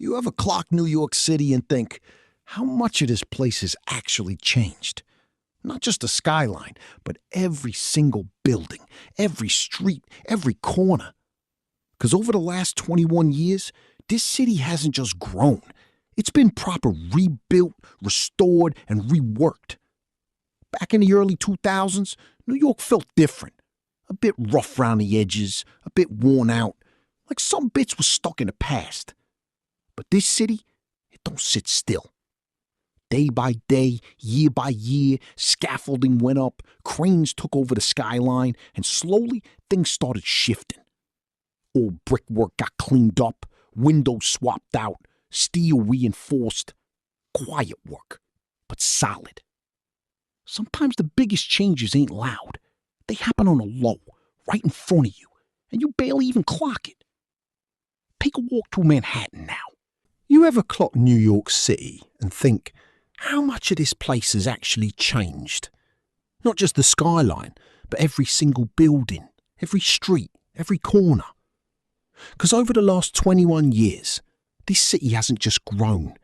You ever clock New York City and think, how much of this place has actually changed? Not just the skyline, but every single building, every street, every corner. Because over the last 21 years, this city hasn't just grown. It's been proper rebuilt, restored, and reworked. Back in the early 2000s, New York felt different. A bit rough around the edges, a bit worn out, like some bits were stuck in the past. But this city, it don't sit still. Day by day, year by year, scaffolding went up, cranes took over the skyline, and slowly things started shifting. Old brickwork got cleaned up, windows swapped out, steel reinforced. Quiet work, but solid. Sometimes the biggest changes ain't loud. They happen on a low, right in front of you, and you barely even clock it. Take a walk through Manhattan now. You ever clock New York City and think, how much of this place has actually changed? Not just the skyline, but every single building, every street, every corner. Because over the last 21 years, this city hasn't just grown.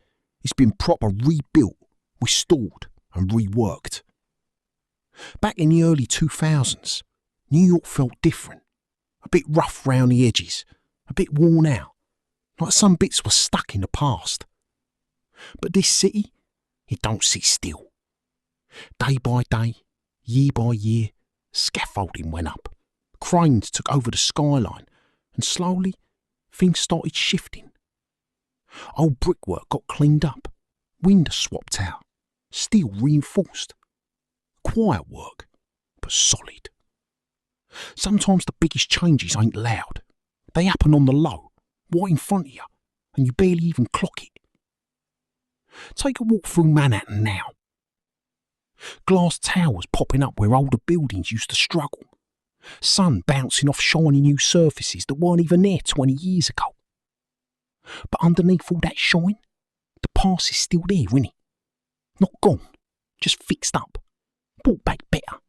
It's been proper rebuilt, restored, and reworked. Back in the early 2000s, New York felt different. A bit rough round the edges, a bit worn out, like some bits were stuck in the past. But this city, it don't sit still. Day by day, year by year, scaffolding went up. Cranes took over the skyline, and slowly, things started shifting. Old brickwork got cleaned up, windows swapped out, steel reinforced. Quiet work, but solid. Sometimes the biggest changes ain't loud. They happen on the low, right in front of you, and you barely even clock it. Take a walk through Manhattan now. Glass towers popping up where older buildings used to struggle. Sun bouncing off shiny new surfaces that weren't even there 20 years ago. But underneath all that shine, the past is still there, isn't it? Not gone, just fixed up, brought back better.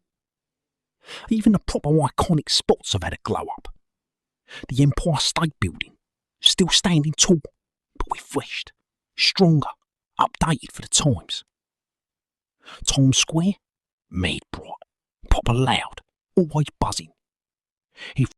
Even the proper iconic spots have had a glow up. The Empire State Building, still standing tall, but refreshed, stronger, updated for the times. Times Square, mad bright, proper loud, always buzzing. If